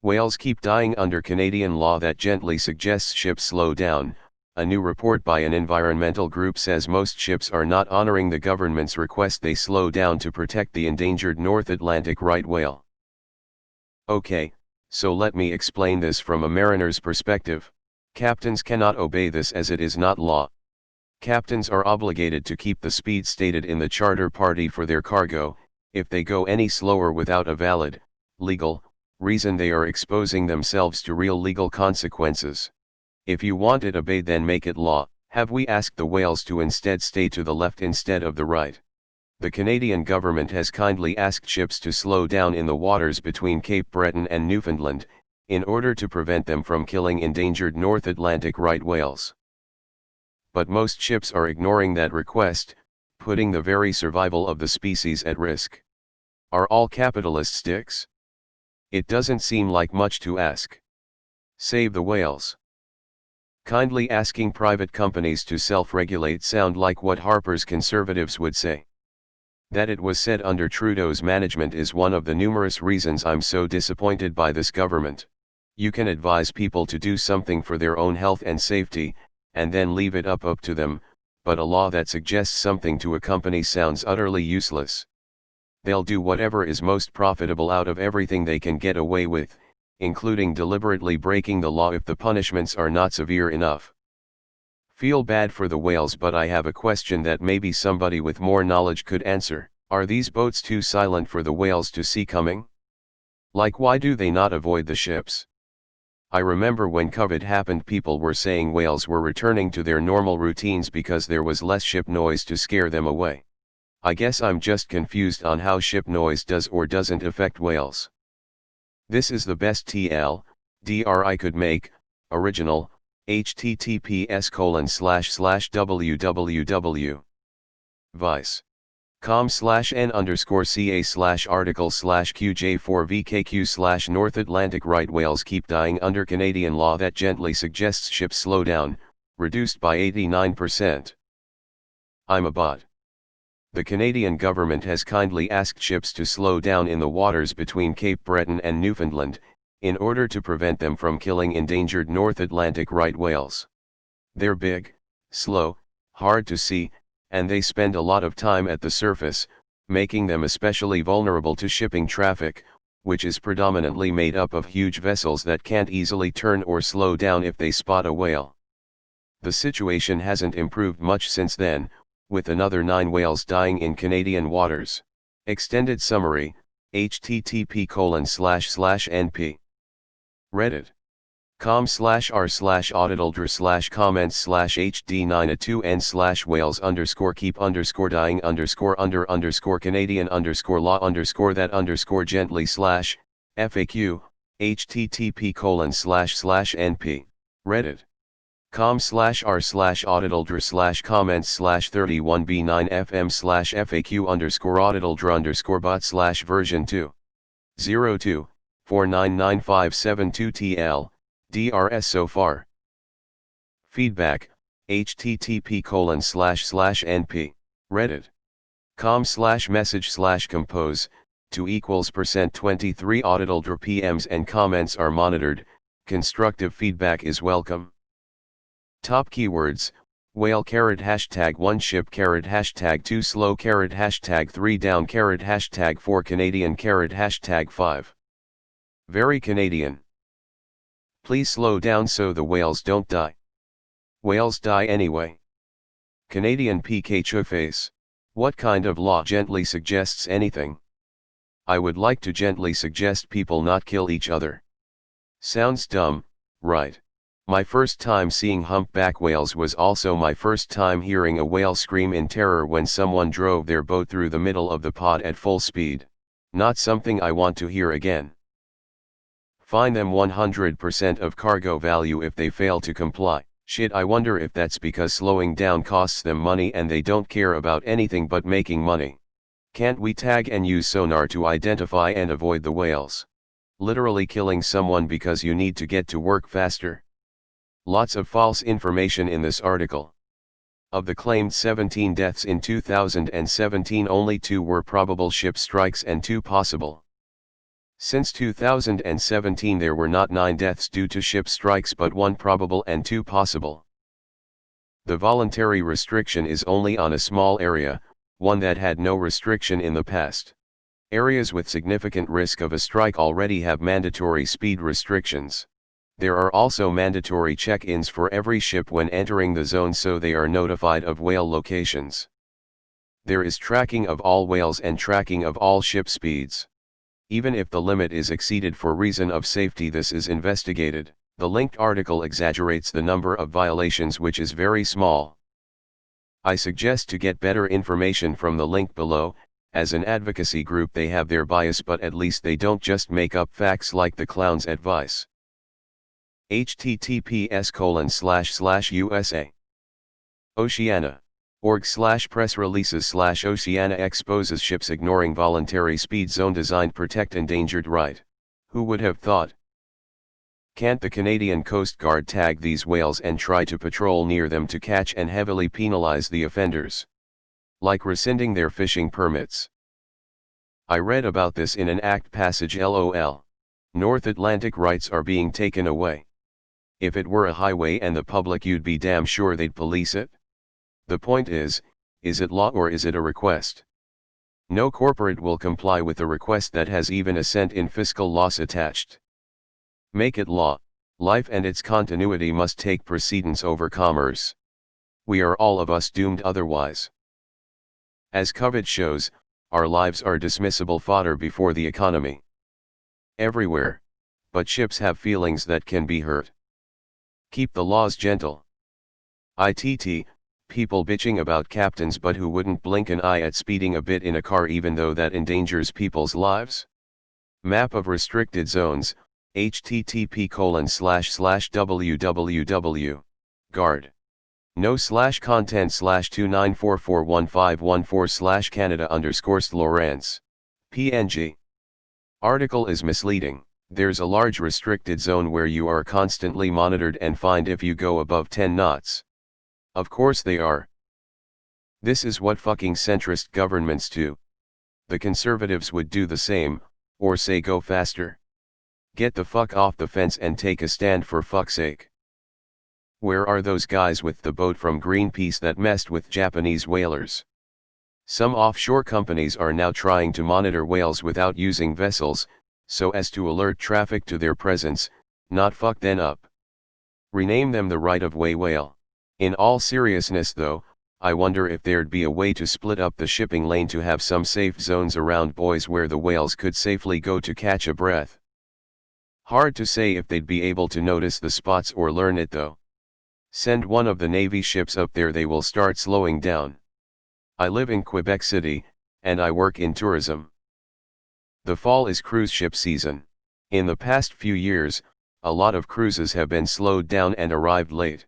Whales keep dying under Canadian law that gently suggests ships slow down. A new report by an environmental group says most ships are not honoring the government's request they slow down to protect the endangered North Atlantic right whale. Okay, so let me explain this from a mariner's perspective. Captains cannot obey this as it is not law. Captains are obligated to keep the speed stated in the charter party for their cargo. If they go any slower without a valid, legal, reason, they are exposing themselves to real legal consequences. If you want it obeyed, then make it law. Have we asked the whales to instead stay to the left instead of the right? The Canadian government has kindly asked ships to slow down in the waters between Cape Breton and Newfoundland, in order to prevent them from killing endangered North Atlantic right whales. But most ships are ignoring that request, putting the very survival of the species at risk. Are all capitalists dicks? It doesn't seem like much to ask. Save the whales. Kindly asking private companies to self-regulate sound like what Harper's conservatives would say. That it was said under Trudeau's management is one of the numerous reasons I'm so disappointed by this government. You can advise people to do something for their own health and safety, and then leave it up to them, but a law that suggests something to a company sounds utterly useless. They'll do whatever is most profitable out of everything they can get away with, including deliberately breaking the law if the punishments are not severe enough. Feel bad for the whales, but I have a question that maybe somebody with more knowledge could answer. Are these boats too silent for the whales to see coming? Like, why do they not avoid the ships? I remember when COVID happened, people were saying whales were returning to their normal routines because there was less ship noise to scare them away. I guess I'm just confused on how ship noise does or doesn't affect whales. This is the best TLDR I could make. Original, https://www. vice.com/n_ca/article/qj4vkq/ North Atlantic right whales keep dying under Canadian law that gently suggests ships slow down, reduced by 89%. I'm a bot. The Canadian government has kindly asked ships to slow down in the waters between Cape Breton and Newfoundland, in order to prevent them from killing endangered North Atlantic right whales. They're big, slow, hard to see, and they spend a lot of time at the surface, making them especially vulnerable to shipping traffic, which is predominantly made up of huge vessels that can't easily turn or slow down if they spot a whale. The situation hasn't improved much since then, with another 9 whales dying in Canadian waters. Extended summary, http://np. reddit.com/r/auditldr/comments/hd9a2n/whales_keep_dying_that_Canadian_law_gently/FAQ, http://np. reddit.com/r/auditldr/comments/31b9fm/FAQ_auditldr_bot/version 2. 024995722TL, DRS so far. Feedback, http://np. reddit.com/message/compose, 2=%23 auditldr PMs and comments are monitored, constructive feedback is welcome. Top keywords, whale #1 ship #2 slow #3 down #4 Canadian #5. Very Canadian. Please slow down so the whales don't die. Whales die anyway. Canadian PK Chuface. What kind of law gently suggests anything? I would like to gently suggest people not kill each other. Sounds dumb, right? My first time seeing humpback whales was also my first time hearing a whale scream in terror when someone drove their boat through the middle of the pod at full speed. Not something I want to hear again. Fine them 100% of cargo value if they fail to comply. Shit, I wonder if that's because slowing down costs them money and they don't care about anything but making money. Can't we tag and use sonar to identify and avoid the whales? Literally killing someone because you need to get to work faster. Lots of false information in this article. Of the claimed 17 deaths in 2017, only 2 were probable ship strikes and 2 possible. Since 2017 there were not 9 deaths due to ship strikes but 1 probable and 2 possible. The voluntary restriction is only on a small area, one that had no restriction in the past. Areas with significant risk of a strike already have mandatory speed restrictions. There are also mandatory check-ins for every ship when entering the zone so they are notified of whale locations. There is tracking of all whales and tracking of all ship speeds. Even if the limit is exceeded for reason of safety, this is investigated. The linked article exaggerates the number of violations, which is very small. I suggest to get better information from the link below. As an advocacy group they have their bias, but at least they don't just make up facts like the clown's advice. https://USA Oceana.org/press releases/Oceana exposes ships ignoring voluntary speed zone designed protect endangered right. Who would have thought? Can't the Canadian Coast Guard tag these whales and try to patrol near them to catch and heavily penalize the offenders? Like rescinding their fishing permits. I read about this in an act passage. LOL. North Atlantic rights are being taken away. If it were a highway and the public, you'd be damn sure they'd police it. The point is it law or is it a request? No corporate will comply with a request that has even a cent in fiscal loss attached. Make it law. Life and its continuity must take precedence over commerce. We are all of us doomed otherwise. As COVID shows, our lives are dismissible fodder before the economy. Everywhere. But ships have feelings that can be hurt. Keep the laws gentle. ITT, people bitching about captains but who wouldn't blink an eye at speeding a bit in a car even though that endangers people's lives? Map of restricted zones, http://www. Guard. No/content/29441514/Canada_Lawrence. PNG. Article is misleading. There's a large restricted zone where you are constantly monitored and fined if you go above 10 knots. Of course they are. This is what fucking centrist governments do. The conservatives would do the same, or say go faster. Get the fuck off the fence and take a stand for fuck's sake. Where are those guys with the boat from Greenpeace that messed with Japanese whalers? Some offshore companies are now trying to monitor whales without using vessels, so as to alert traffic to their presence, not fuck them up. Rename them the right-of-way whale. In all seriousness though, I wonder if there'd be a way to split up the shipping lane to have some safe zones around buoys where the whales could safely go to catch a breath. Hard to say if they'd be able to notice the spots or learn it though. Send one of the Navy ships up there, they will start slowing down. I live in Quebec City, and I work in tourism. The fall is cruise ship season. In the past few years, a lot of cruises have been slowed down and arrived late.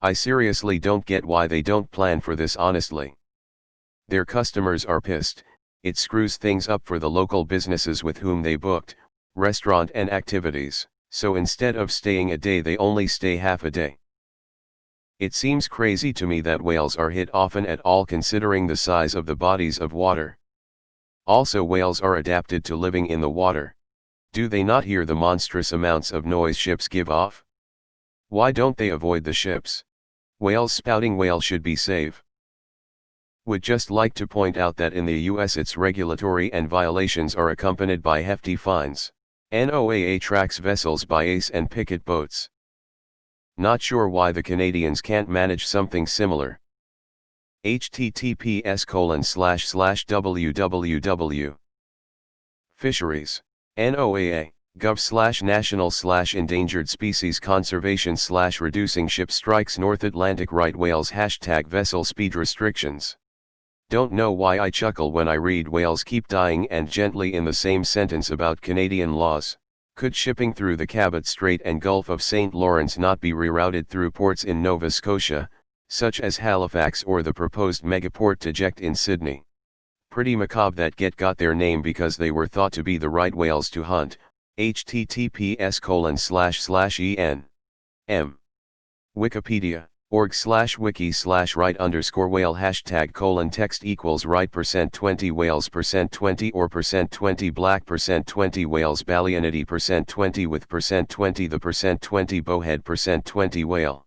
I seriously don't get why they don't plan for this honestly. Their customers are pissed, it screws things up for the local businesses with whom they booked, restaurant and activities, so instead of staying a day they only stay half a day. It seems crazy to me that whales are hit often at all considering the size of the bodies of water. Also, whales are adapted to living in the water. Do they not hear the monstrous amounts of noise ships give off? Why don't they avoid the ships? Whales spouting whale should be safe. Would just like to point out that in the US its regulatory and violations are accompanied by hefty fines. NOAA tracks vessels by ACE and picket boats. Not sure why the Canadians can't manage something similar. https://www. Fisheries. NOAA. gov/national/endangered species conservation/reducing ship strikes North Atlantic right whales #vessel speed restrictions. Don't know why I chuckle when I read whales keep dying and gently in the same sentence about Canadian laws. Could shipping through the Cabot Strait and Gulf of St. Lawrence not be rerouted through ports in Nova Scotia, such as Halifax or the proposed megaport Taject in Sydney? Pretty macabre that got their name because they were thought to be the right whales to hunt. https://en. M. Wikipedia. org/wiki/right_whale #text equals right %20 whales %20 or %20 black %20 whales Balianity %20 with %20 the %20 bowhead %20 whale.